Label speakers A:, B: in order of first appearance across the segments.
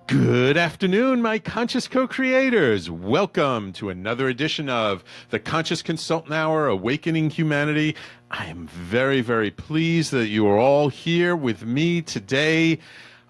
A: Good afternoon, my conscious co-creators. Welcome to another edition of the Conscious Consultant Hour, Awakening Humanity. I am very, very pleased that you are all here with me today.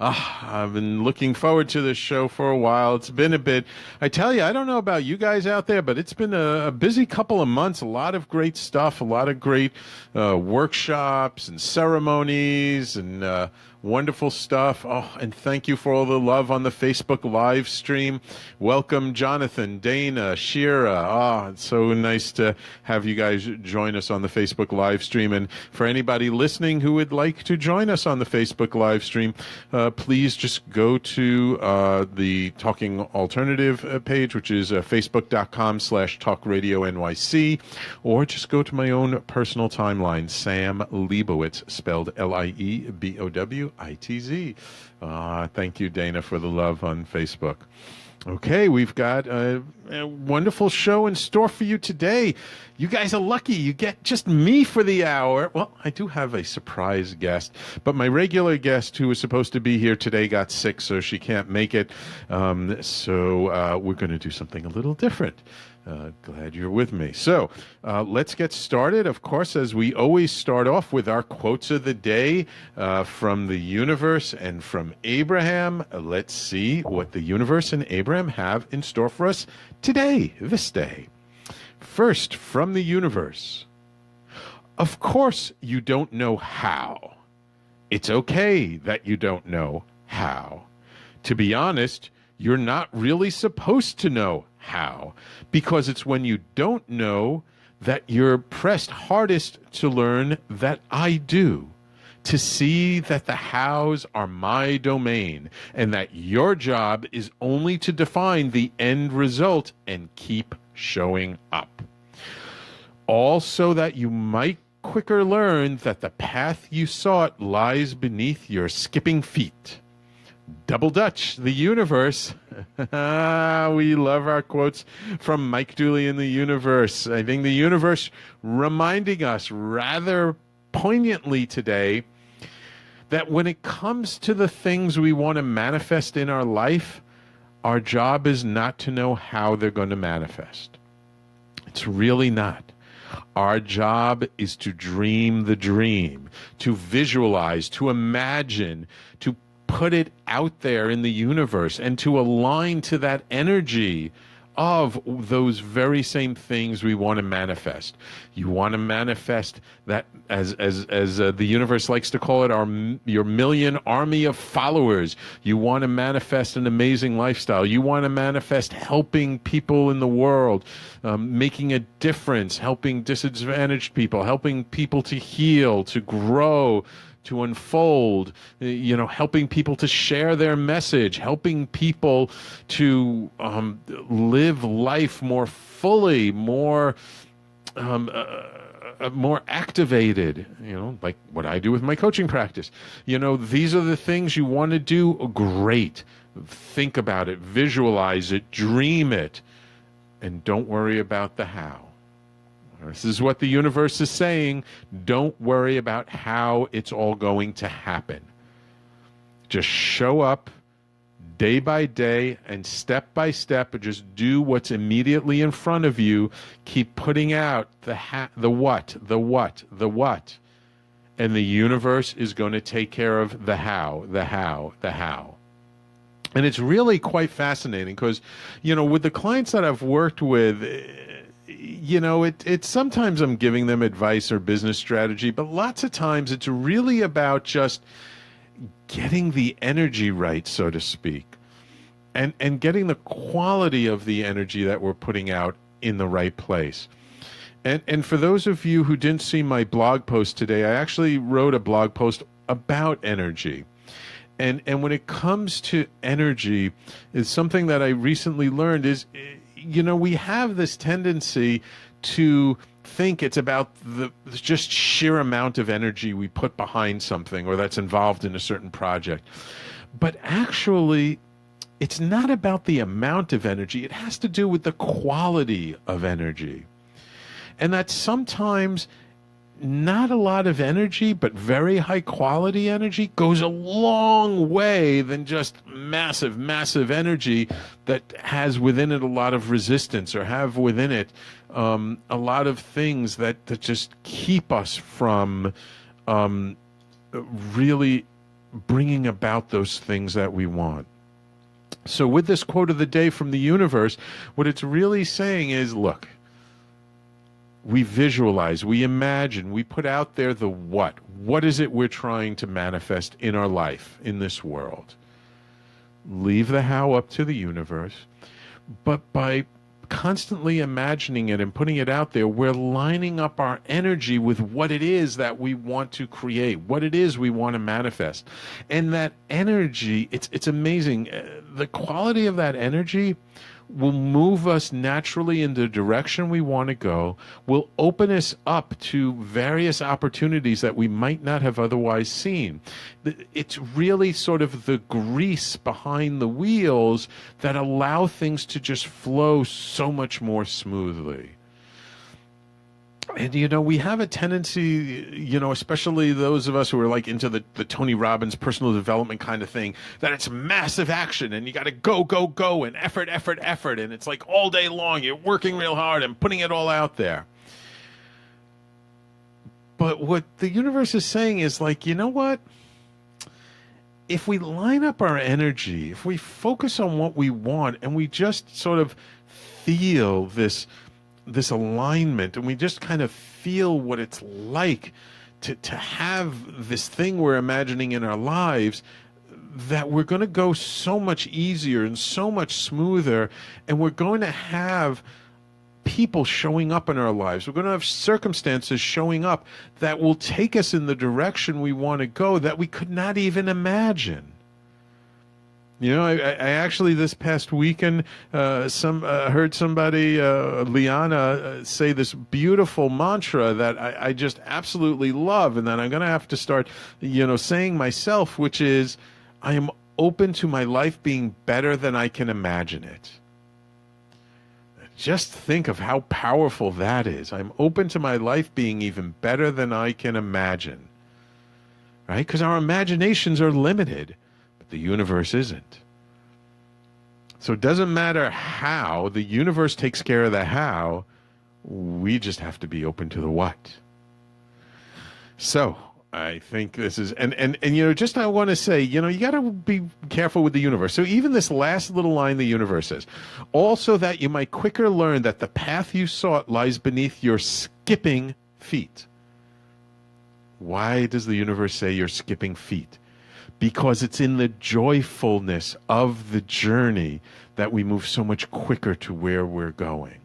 A: I've been looking forward to this show for a while. It's been a bit, I tell you, I don't know about you guys out there, but it's been a busy couple of months. A lot of great stuff, a lot of great workshops and ceremonies and wonderful stuff. Oh, and thank you for all the love on the Facebook live stream. Welcome, Jonathan, Dana, Shira. It's so nice to have you guys join us on the Facebook live stream. And for anybody listening who would like to join us on the Facebook live stream, please just go to the Talking Alternative page, which is facebook.com/talkradio.nyc, or just go to my own personal timeline, Sam Liebowitz, spelled Liebowitz. Thank you, Dana, for the love on Facebook. Okay, we've got a wonderful show in store for you today. You guys are lucky. You get just me for the hour. Well, I do have a surprise guest, but my regular guest who was supposed to be here today got sick, so she can't make it. So we're going to do something a little different. Glad you're with me. So let's get started. Of course, as we always start off with our quotes of the day from the universe and from Abraham. Let's see what the universe and Abraham have in store for us today, this day. First, from the universe. Of course, you don't know how. It's okay that you don't know how. To be honest, you're not really supposed to know how, because it's when you don't know that you're pressed hardest to learn that I do, to see that the hows are my domain, and that your job is only to define the end result and keep showing up. All so that you might quicker learn that the path you sought lies beneath your skipping feet. Double Dutch, the universe. We love our quotes from Mike Dooley in the universe. I think the universe reminding us rather poignantly today that when it comes to the things we want to manifest in our life, our job is not to know how they're going to manifest. It's really not. Our job is to dream the dream, to visualize, to imagine, to put it out there in the universe, and to align to that energy of those very same things we want to manifest. You want to manifest that, as the universe likes to call it, your million army of followers. You want to manifest an amazing lifestyle. You want to manifest helping people in the world, making a difference, helping disadvantaged people, helping people to heal, to grow, to unfold, helping people to share their message, helping people to live life more fully, more activated, like what I do with my coaching practice. These are the things you want to do. Great. Think about it, visualize it, dream it, and don't worry about the how. This is what the universe is saying. Don't worry about how it's all going to happen. Just show up day by day and step by step, and just do what's immediately in front of you. Keep putting out the what. And the universe is going to take care of the how. And it's really quite fascinating because, with the clients that I've worked with, it's sometimes I'm giving them advice or business strategy, but lots of times it's really about just getting the energy right, so to speak, and getting the quality of the energy that we're putting out in the right place. And for those of you who didn't see my blog post today, I actually wrote a blog post about energy. And when it comes to energy, is something that I recently learned is, we have this tendency to think it's about the just sheer amount of energy we put behind something or that's involved in a certain project. But actually, it's not about the amount of energy. It has to do with the quality of energy. And that sometimes not a lot of energy, but very high quality energy goes a long way than just massive, massive energy that has within it a lot of resistance or have within it a lot of things that just keep us from really bringing about those things that we want. So with this quote of the day from the universe, what it's really saying is, look, we visualize, we imagine, we put out there the what. What is it we're trying to manifest in our life, in this world? Leave the how up to the universe. But by constantly imagining it and putting it out there, we're lining up our energy with what it is that we want to create, what it is we want to manifest. And that energy, it's amazing. The quality of that energy will move us naturally in the direction we want to go, will open us up to various opportunities that we might not have otherwise seen. It's really sort of the grease behind the wheels that allow things to just flow so much more smoothly. And, we have a tendency, especially those of us who are like into the Tony Robbins personal development kind of thing, that it's massive action and you got to go, go, go and effort, effort, effort. And it's like all day long, you're working real hard and putting it all out there. But what the universe is saying is like, you know what? If we line up our energy, if we focus on what we want and we just sort of feel this alignment, and we just kind of feel what it's like to have this thing we're imagining in our lives, that we're going to go so much easier and so much smoother, and we're going to have people showing up in our lives. We're going to have circumstances showing up that will take us in the direction we want to go that we could not even imagine. I actually this past weekend heard somebody, Liana, say this beautiful mantra that I just absolutely love, and that I'm going to have to start, saying myself, which is, I am open to my life being better than I can imagine it. Just think of how powerful that is. I'm open to my life being even better than I can imagine. Right? Because our imaginations are limited. The universe isn't. So it doesn't matter how, the universe takes care of the how, we just have to be open to the what. So I think this is, and just I want to say, you got to be careful with the universe. So even this last little line the universe says, also that you might quicker learn that the path you sought lies beneath your skipping feet. Why does the universe say you're skipping feet? Because it's in the joyfulness of the journey that we move so much quicker to where we're going.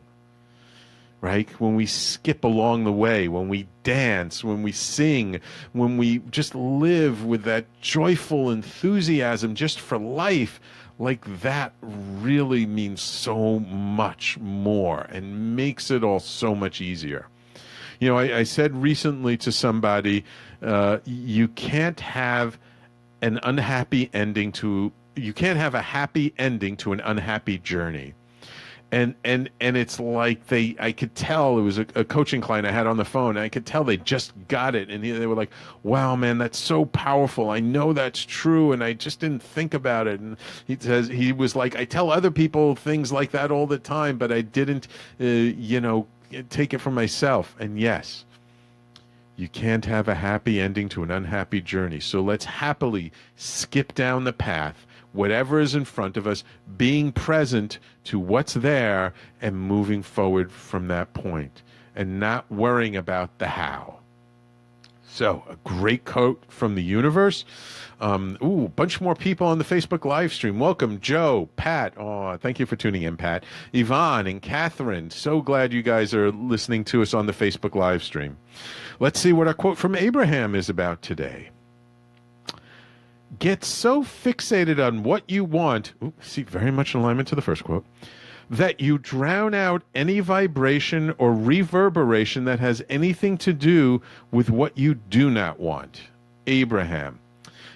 A: Right? When we skip along the way, when we dance, when we sing, when we just live with that joyful enthusiasm just for life, like that really means so much more and makes it all so much easier. I said recently to somebody, you can't have an unhappy ending you can't have a happy ending to an unhappy journey. And it's like I could tell, it was a coaching client I had on the phone, and I could tell they just got it. And they were like, wow, man, that's so powerful. I know that's true, and I just didn't think about it. And he was like, I tell other people things like that all the time, but I didn't, take it for myself. And yes, you can't have a happy ending to an unhappy journey. So let's happily skip down the path, whatever is in front of us, being present to what's there and moving forward from that point and not worrying about the how. So a great quote from the universe. A bunch more people on the Facebook live stream. Welcome, Joe, Pat. Oh, thank you for tuning in, Pat. Yvonne and Catherine. So glad you guys are listening to us on the Facebook live stream. Let's see what our quote from Abraham is about today. Get so fixated on what you want, very much in alignment to the first quote, that you drown out any vibration or reverberation that has anything to do with what you do not want. Abraham.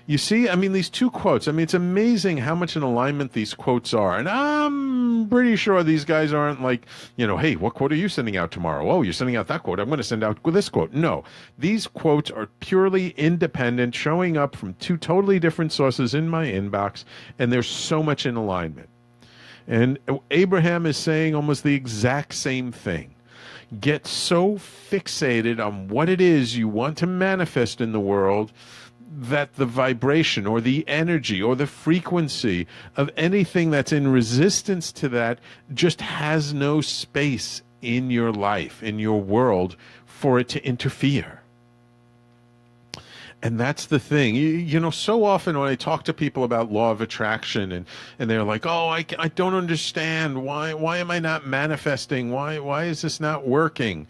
A: You see, I mean, these two quotes, I mean, it's amazing how much in alignment these quotes are. And I'm pretty sure these guys aren't like, hey, what quote are you sending out tomorrow? Oh, you're sending out that quote. I'm going to send out this quote. No, these quotes are purely independent, showing up from two totally different sources in my inbox, and there's so much in alignment. And Abraham is saying almost the exact same thing. Get so fixated on what it is you want to manifest in the world that the vibration or the energy or the frequency of anything that's in resistance to that just has no space in your life, in your world, for it to interfere. And that's the thing. So often when I talk to people about law of attraction and they're like, oh, I don't understand. Why am I not manifesting? Why is this not working?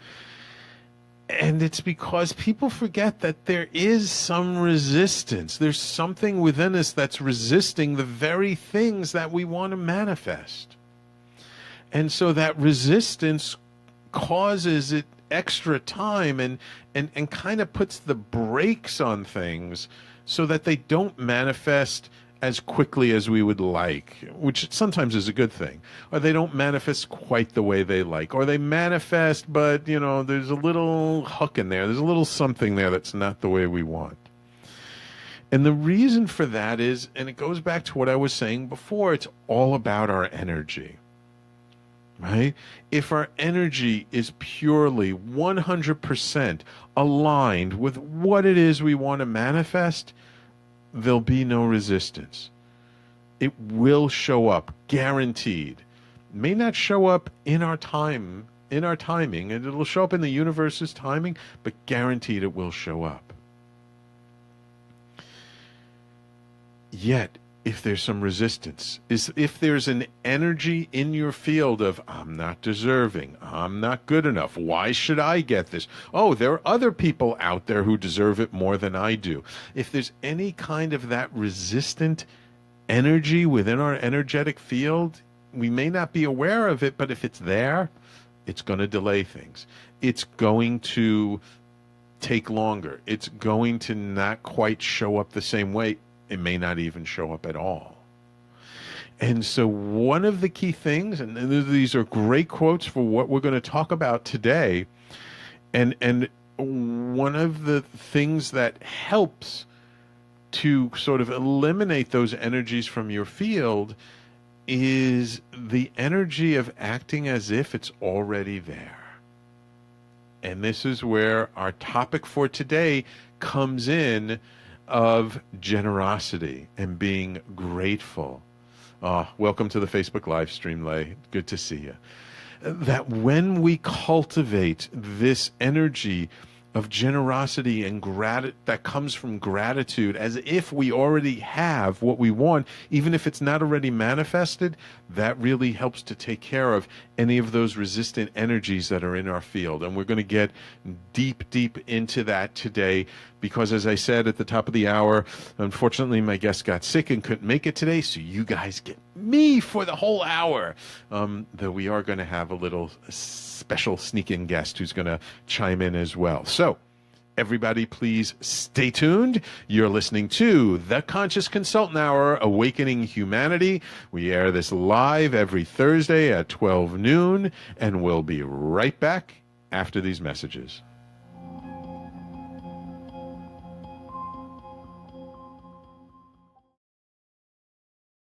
A: And it's because people forget that there is some resistance. There's something within us that's resisting the very things that we want to manifest. And so that resistance causes it extra time and kind of puts the brakes on things so that they don't manifest as quickly as we would like, which sometimes is a good thing. Or they don't manifest quite the way they like. Or they manifest, but, there's a little hook in there. There's a little something there that's not the way we want. And the reason for that is, and it goes back to what I was saying before, it's all about our energy. Right? If our energy is purely 100% aligned with what it is we want to manifest, there'll be no resistance. It will show up, guaranteed. It may not show up in our timing, and it'll show up in the universe's timing, but guaranteed it will show up. Yet, if there's some resistance, if there's an energy in your field of, I'm not deserving, I'm not good enough, why should I get this? Oh, there are other people out there who deserve it more than I do. If there's any kind of that resistant energy within our energetic field, we may not be aware of it, but if it's there, it's going to delay things. It's going to take longer. It's going to not quite show up the same way. It may not even show up at all. And so one of the key things, and these are great quotes for what we're going to talk about today, and one of the things that helps to sort of eliminate those energies from your field is the energy of acting as if it's already there. And this is where our topic for today comes in, of generosity and being grateful. Welcome to the Facebook live stream, Lay. Good to see you. That when we cultivate this energy of generosity and that comes from gratitude, as if we already have what we want, even if it's not already manifested, that really helps to take care of any of those resistant energies that are in our field. And we're going to get deep into that today because, as I said at the top of the hour, unfortunately my guest got sick and couldn't make it today, so you guys get me for the whole hour. Though we are going to have a little special sneak-in guest who's going to chime in as well. So everybody, please stay tuned. You're listening to The Conscious Consultant Hour, Awakening Humanity. We air this live every Thursday at 12 noon, and we'll be right back after these messages.